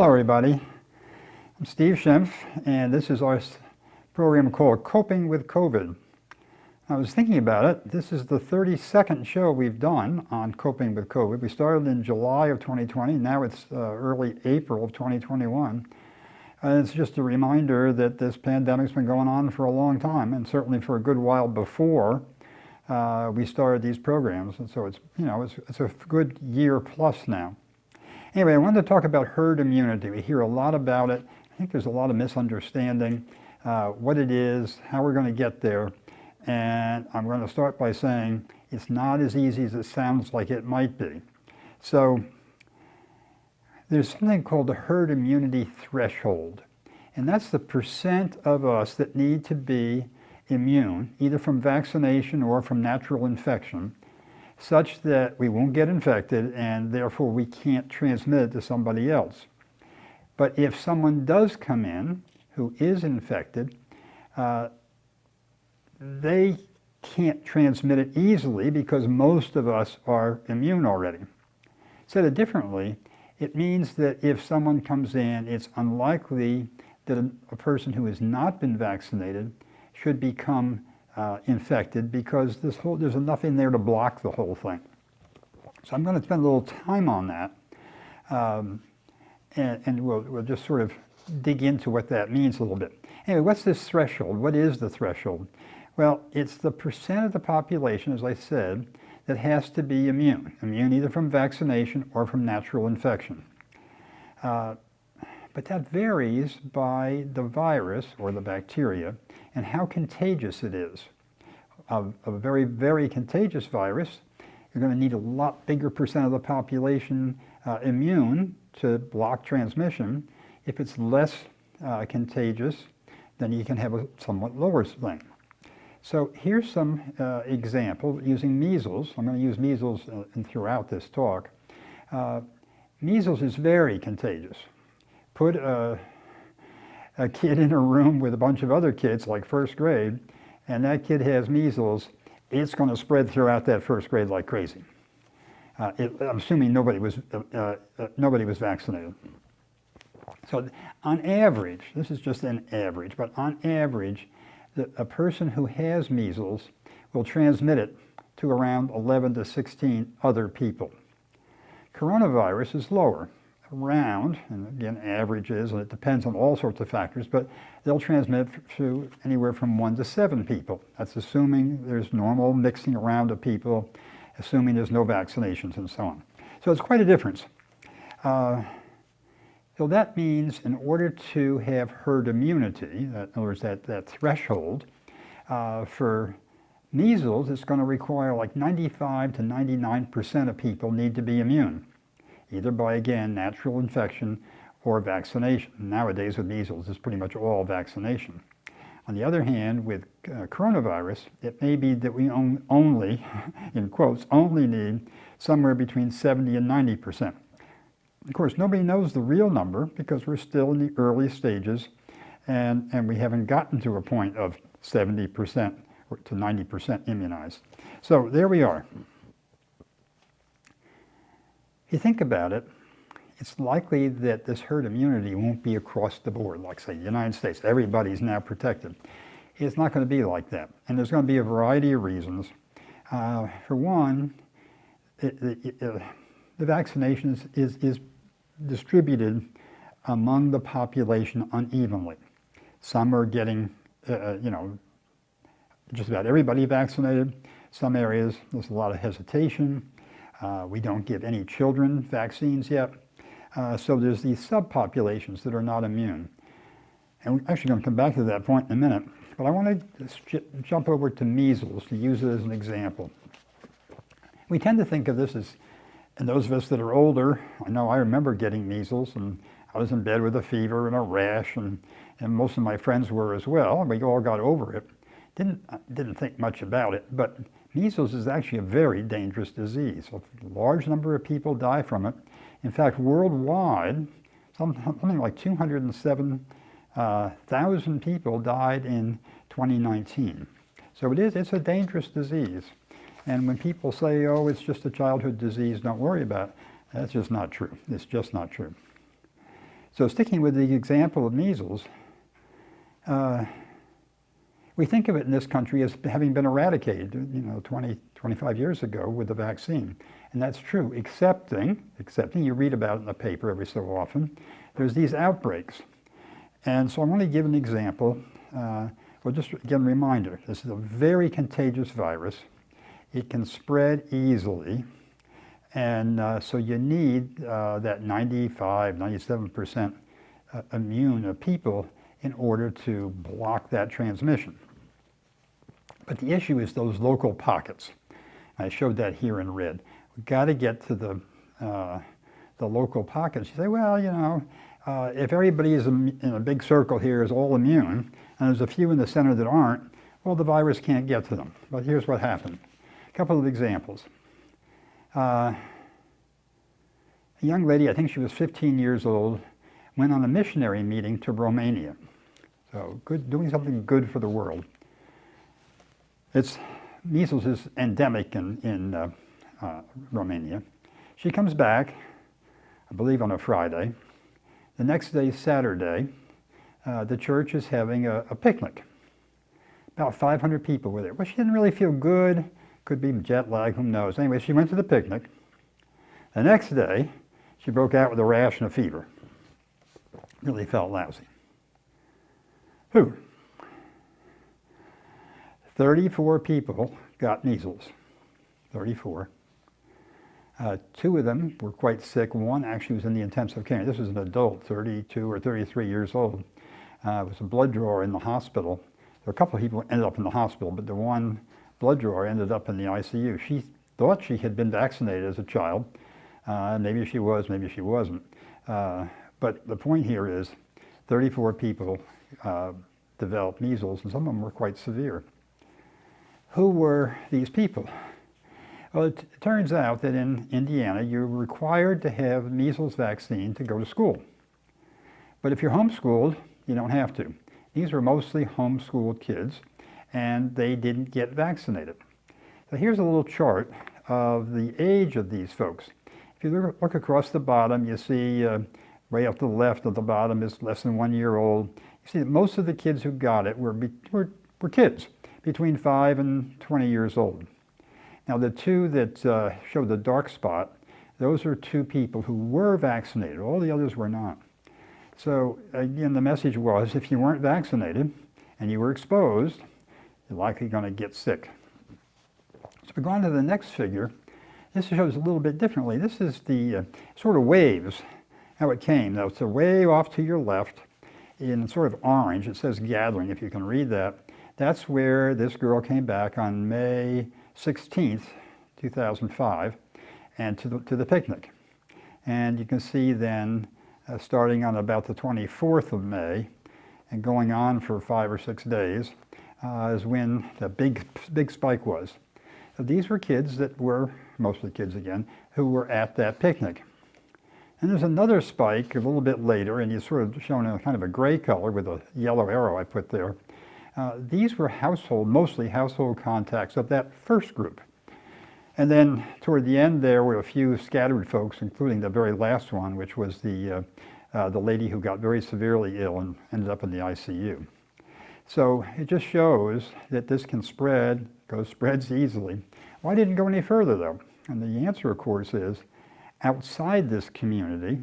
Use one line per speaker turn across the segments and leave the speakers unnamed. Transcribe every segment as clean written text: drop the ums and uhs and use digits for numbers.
Hello everybody, I'm Steve Schimpf, and this is our program called Coping with COVID. I was thinking about it. This is the 32nd show we've done on coping with COVID. We started in July of 2020, now it's early April of 2021. And it's just a reminder that this pandemic's been going on for a long time, and certainly for a good while before we started these programs. And so it's a good year plus now. Anyway, I wanted to talk about herd immunity. We hear a lot about it. I think there's a lot of misunderstanding, what it is, how we're going to get there. And I'm going to start by saying it's not as easy as it sounds like it might be. So there's something called the herd immunity threshold. And that's the percent of us that need to be immune, either from vaccination or from natural infection, such that we won't get infected and therefore we can't transmit it to somebody else. But if someone does come in who is infected, they can't transmit it easily because most of us are immune already. Said it differently, it means that if someone comes in, it's unlikely that a person who has not been vaccinated should become infected because there's enough in there to block the whole thing. So I'm going to spend a little time on that, and we'll just sort of dig into what that means a little bit. Anyway, what's this threshold? What is the threshold? Well, it's the percent of the population, as I said, that has to be immune either from vaccination or from natural infection. But that varies by the virus or the bacteria and how contagious it is. A very, very contagious virus, you're going to need a lot bigger percent of the population immune to block transmission. If it's less contagious, then you can have a somewhat lower thing. So here's some example using measles. I'm going to use measles throughout this talk. Measles is very contagious. Put a kid in a room with a bunch of other kids, like first grade, and that kid has measles, it's going to spread throughout that first grade like crazy. I'm assuming nobody was vaccinated. So on average, this is just an average, but on average, a person who has measles will transmit it to around 11 to 16 other people. Coronavirus is lower, around, and again averages, and it depends on all sorts of factors, but they'll transmit to anywhere from 1 to 7 people. That's assuming there's normal mixing around of people, assuming there's no vaccinations and so on. So it's quite a difference. So that means in order to have herd immunity, in other words, that threshold, for measles, it's going to require like 95 to 99% of people need to be immune, either by, again, natural infection or vaccination. Nowadays with measles, it's pretty much all vaccination. On the other hand, with coronavirus, it may be that we only, in quotes, only need somewhere between 70 and 90%. Of course, nobody knows the real number because we're still in the early stages and we haven't gotten to a point of 70% to 90% immunized. So there we are. If you think about it, it's likely that this herd immunity won't be across the board, like say the United States, everybody's now protected. It's not going to be like that. And there's going to be a variety of reasons. For one, the vaccination is distributed among the population unevenly. Some are getting, just about everybody vaccinated. Some areas, there's a lot of hesitation. We don't give any children vaccines yet. So there's these subpopulations that are not immune. And we're actually going to come back to that point in a minute. But I want to jump over to measles to use it as an example. We tend to think of this as, and those of us that are older, I know I remember getting measles, and I was in bed with a fever and a rash, and most of my friends were as well, and we all got over it. Didn't think much about it, but measles is actually a very dangerous disease. A large number of people die from it. In fact, worldwide, something like 207,000 people died in 2019. So it's a dangerous disease. And when people say, oh, it's just a childhood disease, don't worry about it, that's just not true. It's just not true. So sticking with the example of measles, we think of it in this country as having been eradicated, 20, 25 years ago with the vaccine. And that's true, excepting you read about it in the paper every so often, there's these outbreaks. And so I'm going to give an example. Well, just again, reminder, this is a very contagious virus. It can spread easily. And so you need that 95, 97% immune of people in order to block that transmission. But the issue is those local pockets. I showed that here in red. We've got to get to the local pockets. You say, well, if everybody is in a big circle here is all immune, and there's a few in the center that aren't, well, the virus can't get to them. But here's what happened. A couple of examples. A young lady, I think she was 15 years old, went on a missionary meeting to Romania. So doing something good for the world. Measles is endemic in Romania. She comes back, I believe on a Friday. The next day, Saturday, the church is having a picnic. About 500 people were there. Well, she didn't really feel good. Could be jet lag, who knows. Anyway, she went to the picnic. The next day, she broke out with a rash and a fever. Really felt lousy. 34 people got measles. 34. 2 of them were quite sick. One actually was in the intensive care. This was an adult, 32 or 33 years old. It was a blood drawer in the hospital. There were a couple of people who ended up in the hospital, but the one blood drawer ended up in the ICU. She thought she had been vaccinated as a child. Maybe she was, maybe she wasn't. But the point here is 34 people developed measles, and some of them were quite severe. Who were these people? Well, it turns out that in Indiana, you're required to have measles vaccine to go to school. But if you're homeschooled, you don't have to. These were mostly homeschooled kids, and they didn't get vaccinated. So here's a little chart of the age of these folks. If you look across the bottom, you see right up to the left of the bottom is less than 1 year old. You see that most of the kids who got it were kids between 5 and 20 years old. Now the 2 that show the dark spot, those are 2 people who were vaccinated. All the others were not. So again, the message was if you weren't vaccinated and you were exposed, you're likely going to get sick. So we go on to the next figure. This shows a little bit differently. This is the sort of waves, how it came. Now it's a wave off to your left in sort of orange. It says gathering, if you can read that. That's where this girl came back on May 16th, 2005, and to the picnic. And you can see then, starting on about the 24th of May, and going on for 5 or 6 days, is when the big spike was. So these were kids that were, mostly kids again, who were at that picnic. And there's another spike a little bit later, and it's sort of shown in kind of a gray color with a yellow arrow I put there. These were mostly household contacts of that first group. And then toward the end there were a few scattered folks, including the very last one, which was the lady who got very severely ill and ended up in the ICU. So it just shows that this can spreads easily. Why didn't it go any further though? And the answer, of course, is outside this community,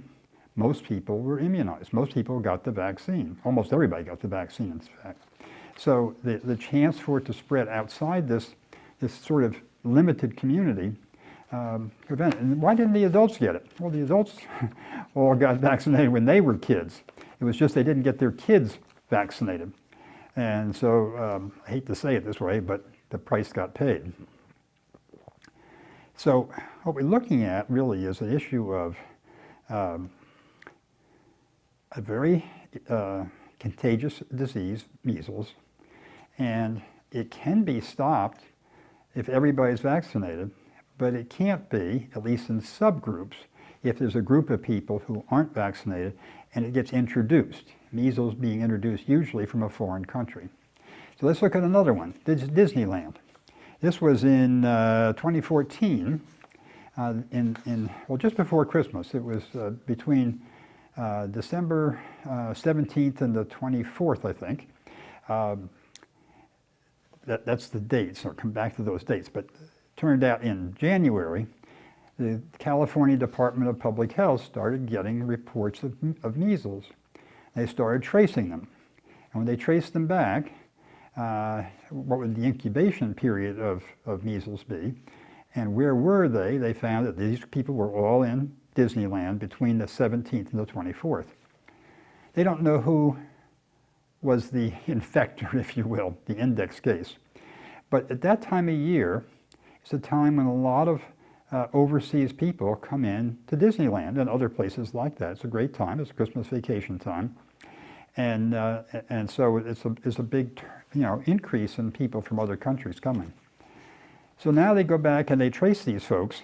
most people were immunized. Most people got the vaccine. Almost everybody got the vaccine, in fact. So the chance for it to spread outside this sort of limited community prevented. And why didn't the adults get it? Well, the adults all got vaccinated when they were kids. It was just they didn't get their kids vaccinated. And so I hate to say it this way, but the price got paid. So what we're looking at really is an issue of a very contagious disease, measles, and it can be stopped if everybody's vaccinated, but it can't be, at least in subgroups, if there's a group of people who aren't vaccinated and it gets introduced, measles being introduced usually from a foreign country. So let's look at another one, Disneyland. This was in 2014, well, just before Christmas. It was between December 17th and the 24th, I think. That's the dates, I'll come back to those dates, but it turned out in January, the California Department of Public Health started getting reports of measles. They started tracing them. And when they traced them back, what would the incubation period of measles be? And where were they? They found that these people were all in Disneyland between the 17th and the 24th. They don't know who was the infector, if you will, the index case. But at that time of year, it's a time when a lot of overseas people come in to Disneyland and other places like that. It's a great time. It's a Christmas vacation time. And so it's a big, increase in people from other countries coming. So now they go back and they trace these folks.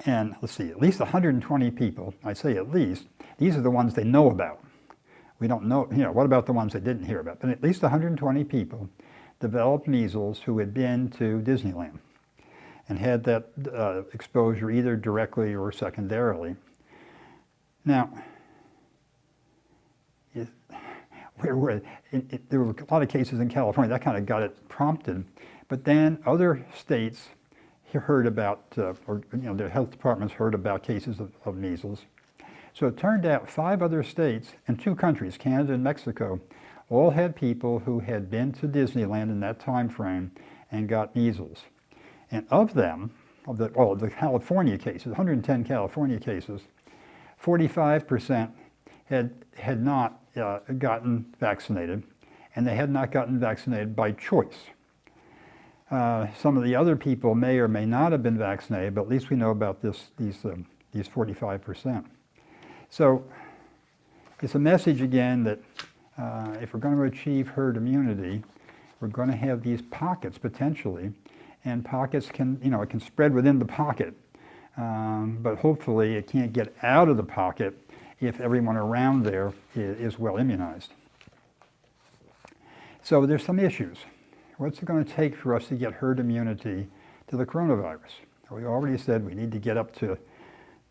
And let's see, at least 120 people, I say at least, these are the ones they know about. We don't know, what about the ones they didn't hear about? But at least 120 people developed measles who had been to Disneyland and had that exposure either directly or secondarily. Now, there were a lot of cases in California. That kind of got it prompted. But then other states heard about, their health departments heard about cases of measles. So it turned out 5 other states and 2 countries, Canada and Mexico, all had people who had been to Disneyland in that time frame and got measles. And of them, of the California cases, 110 California cases, 45% had not gotten vaccinated, and they had not gotten vaccinated by choice. Some of the other people may or may not have been vaccinated, but at least we know about these 45%. So it's a message again that if we're going to achieve herd immunity, we're going to have these pockets potentially, and pockets can, it can spread within the pocket, but hopefully it can't get out of the pocket if everyone around there is well immunized. So there's some issues. What's it going to take for us to get herd immunity to the coronavirus? We already said we need to get up to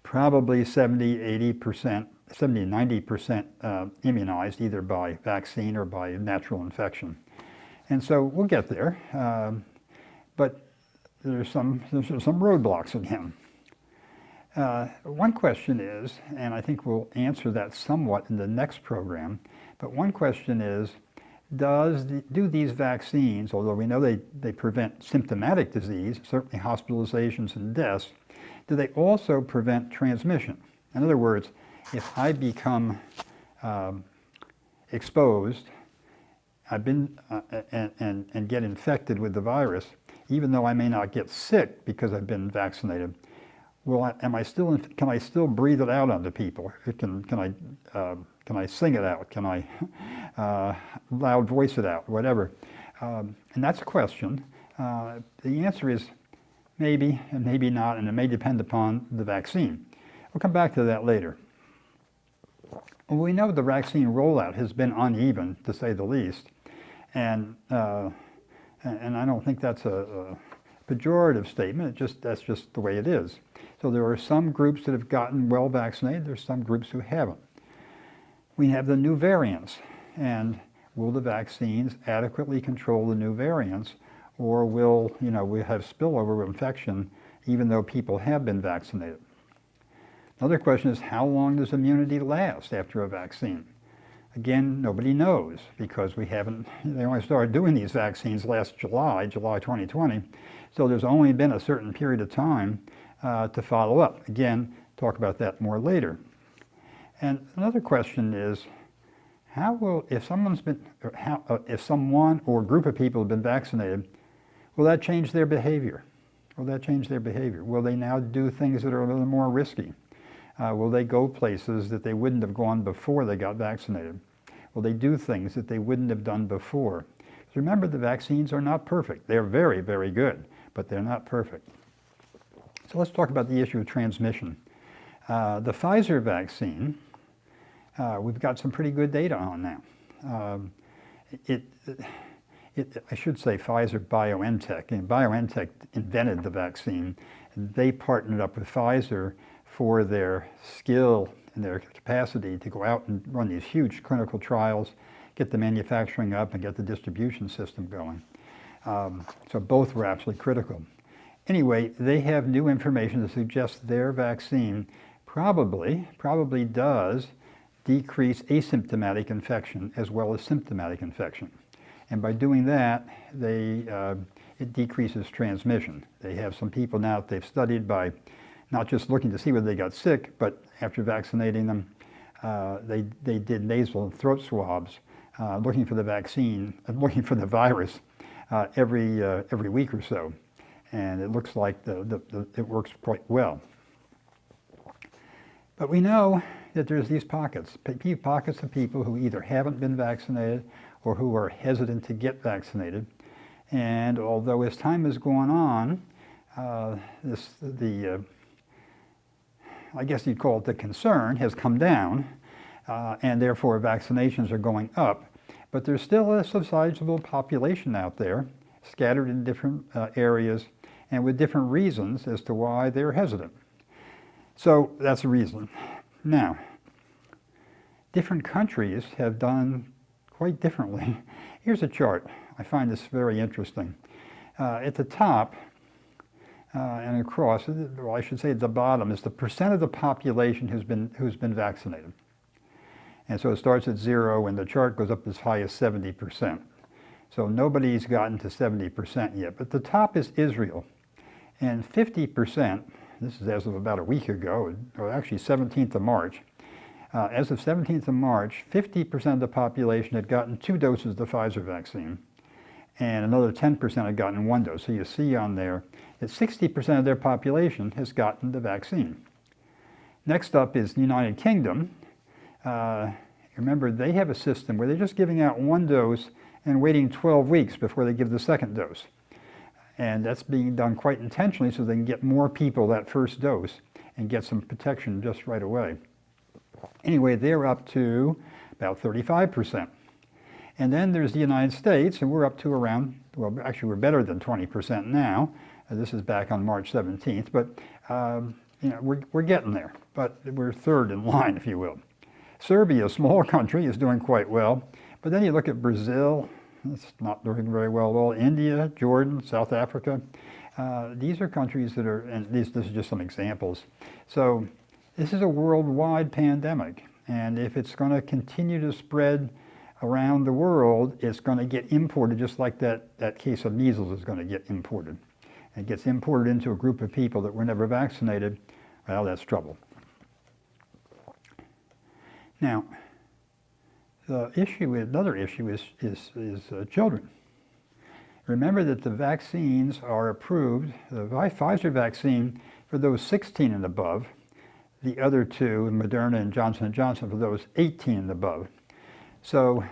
probably 70, 80%, 70, 90% immunized either by vaccine or by natural infection. And so we'll get there, but there's some roadblocks again. One question is, and I think we'll answer that somewhat in the next program, but one question is, do these vaccines, although we know they prevent symptomatic disease, certainly hospitalizations and deaths, do they also prevent transmission? In other words, if I become exposed, I've been and get infected with the virus, even though I may not get sick because I've been vaccinated, can I still breathe it out onto people? Can I sing it out? Can I loud voice it out? Whatever. And that's a question. The answer is maybe and maybe not, and it may depend upon the vaccine. We'll come back to that later. Well, we know the vaccine rollout has been uneven, to say the least, and I don't think that's a pejorative statement. That's just the way it is. So there are some groups that have gotten well vaccinated. There's some groups who haven't. We have the new variants, and will the vaccines adequately control the new variants, or will we have spillover infection even though people have been vaccinated? Another question is, how long does immunity last after a vaccine? Again, nobody knows, because they only started doing these vaccines last July 2020, so there's only been a certain period of time to follow up. Again, talk about that more later. And another question is, if someone or group of people have been vaccinated, will that change their behavior? Will that change their behavior? Will they now do things that are a little more risky? Will they go places that they wouldn't have gone before they got vaccinated? Will they do things that they wouldn't have done before? Remember, the vaccines are not perfect. They're very, very good, but they're not perfect. So let's talk about the issue of transmission. The Pfizer vaccine, we've got some pretty good data on now. I should say Pfizer BioNTech. And BioNTech invented the vaccine. They partnered up with Pfizer for their skill in their capacity to go out and run these huge clinical trials, get the manufacturing up, and get the distribution system going. So both were absolutely critical. Anyway, they have new information to suggest their vaccine probably does decrease asymptomatic infection as well as symptomatic infection. And by doing that, it decreases transmission. They have some people now that they've studied by not just looking to see whether they got sick, but after vaccinating them, they did nasal and throat swabs looking for the vaccine, looking for the virus every week or so. And it looks like it works quite well. But we know that there's these pockets of people who either haven't been vaccinated or who are hesitant to get vaccinated. And although as time has gone on, I guess you'd call it the concern, has come down, and therefore vaccinations are going up. But there's still a sizable population out there, scattered in different areas, and with different reasons as to why they're hesitant. So that's a reason. Now, different countries have done quite differently. Here's a chart. I find this very interesting. At the top and across, well, I should say at the bottom, is the percent of the population who's been vaccinated. And so it starts at 0, and the chart goes up as high as 70%. So nobody's gotten to 70% yet. But the top is Israel. And 50%, this is as of about a week ago, or actually 17th of March, as of 17th of March, 50% of the population had gotten 2 doses of the Pfizer vaccine, and another 10% had gotten 1 dose. So you see on there that 60% of their population has gotten the vaccine. Next up is the United Kingdom. Remember, they have a system where they're just giving out 1 dose and waiting 12 weeks before they give the 2nd dose. And that's being done quite intentionally so they can get more people that first dose and get some protection just right away. Anyway, they're up to about 35%. And then there's the United States, and we're up to around, well, actually we're better than 20% now. This is back on March 17th, but you know, we're getting there. But we're 3rd in line, if you will. Serbia, a small country, is doing quite well. But then you look at Brazil, it's not doing very well at all. India, Jordan, South Africa. These are countries that are, and this is just some examples. So this is a worldwide pandemic. And if it's going to continue to spread around the world, it's going to get imported just like that case of measles is going to get imported. And it gets imported into a group of people that were never vaccinated. Well, that's trouble. Now, another issue is children. Remember that the vaccines are approved, the Pfizer vaccine for those 16 and above, the other 2, Moderna and Johnson & Johnson, for those 18 and above. So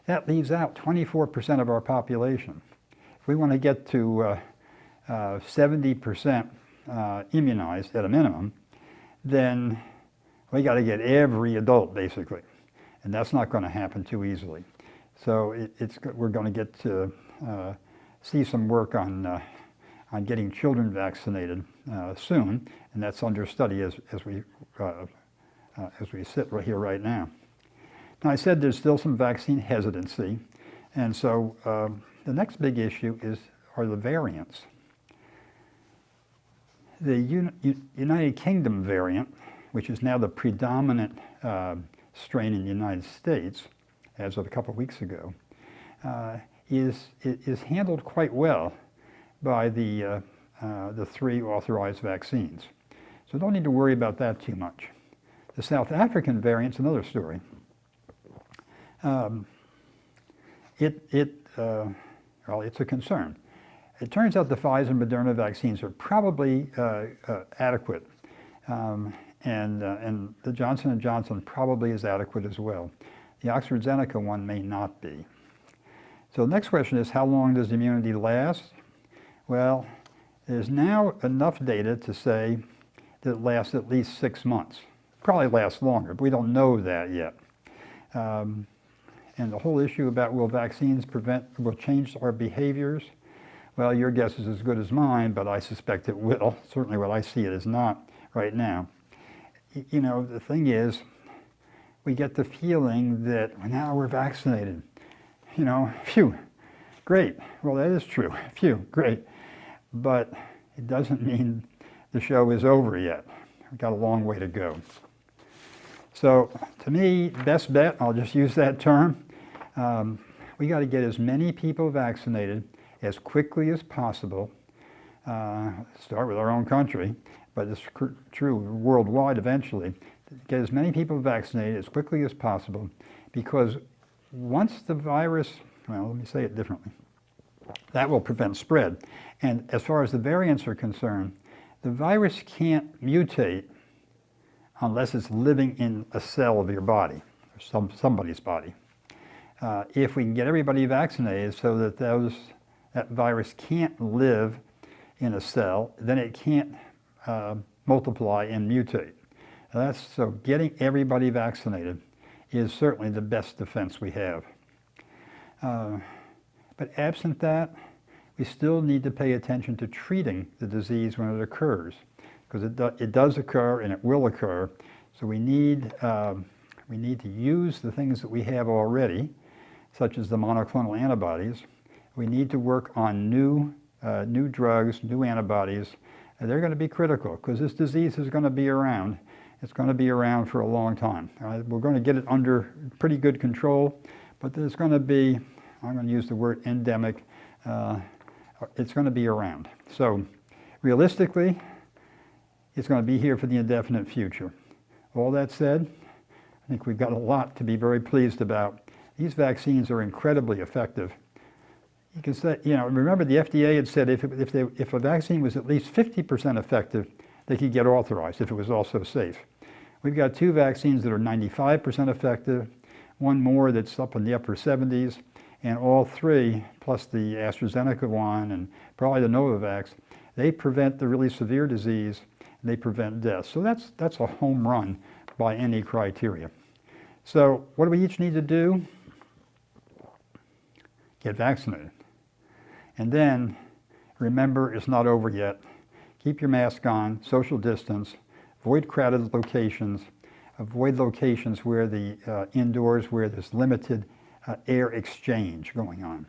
that leaves out 24% of our population. If we want to get to 70% immunized at a minimum, then we got to get every adult, basically. And that's not going to happen too easily. So we're going to get to see some work on getting children vaccinated soon, and that's under study as we sit right here right now. Now, I said there's still some vaccine hesitancy, and so the next big issue are the variants. The United Kingdom variant, which is now the predominant strain in the United States, as of a couple of weeks ago, is handled quite well by the 3 authorized vaccines. So don't need to worry about that too much. The South African variant's another story. Well, it's a concern. It turns out the Pfizer and Moderna vaccines are probably adequate. And the Johnson & Johnson probably is adequate as well. The AstraZeneca one may not be. So the next question is, how long does immunity last? Well, there's now enough data to say that it lasts at least 6 months. Probably lasts longer, but we don't know that yet. And the whole issue about will vaccines will change our behaviors? Well, your guess is as good as mine, but I suspect it will. Certainly what I see it is not right now. you know, the thing is, we get the feeling that now we're vaccinated. You know, phew, great. Well, that is true. Phew, great. But it doesn't mean the show is over yet. We've got a long way to go. So to me, best bet, I'll just use that term, we got to get as many people vaccinated as quickly as possible. Start with our own country, but it's true worldwide eventually. Get as many people vaccinated as quickly as possible, because once the virus, well, let me say it differently, that will prevent spread. And as far as the variants are concerned, the virus can't mutate unless it's living in a cell of your body, or somebody's body. If we can get everybody vaccinated so that that virus can't live in a cell, then it can't multiply and mutate. So getting everybody vaccinated is certainly the best defense we have. But absent that, we still need to pay attention to treating the disease when it occurs, because it does occur and it will occur. So we need to use the things that we have already, such as the monoclonal antibodies. We need to work on new drugs, new antibodies, and they're going to be critical, because this disease is going to be around. It's going to be around for a long time. We're going to get it under pretty good control, but there's going to be, I'm going to use the word endemic, it's going to be around. So realistically, it's going to be here for the indefinite future. All that said, I think we've got a lot to be very pleased about. These vaccines are incredibly effective. You can say, you know, remember the FDA had said if a vaccine was at least 50% effective, they could get authorized if it was also safe. We've got 2 vaccines that are 95% effective, one more that's up in the upper 70s, and all 3, plus the AstraZeneca one and probably the Novavax, they prevent the really severe disease, and they prevent death. So that's a home run by any criteria. So what do we each need to do? Get vaccinated. And then, remember, it's not over yet. Keep your mask on, social distance, avoid crowded locations, avoid locations where indoors where there's limited air exchange going on.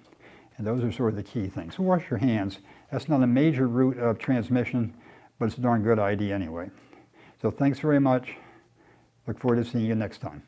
And those are sort of the key things. So wash your hands. That's not a major route of transmission, but it's a darn good idea anyway. So thanks very much. Look forward to seeing you next time.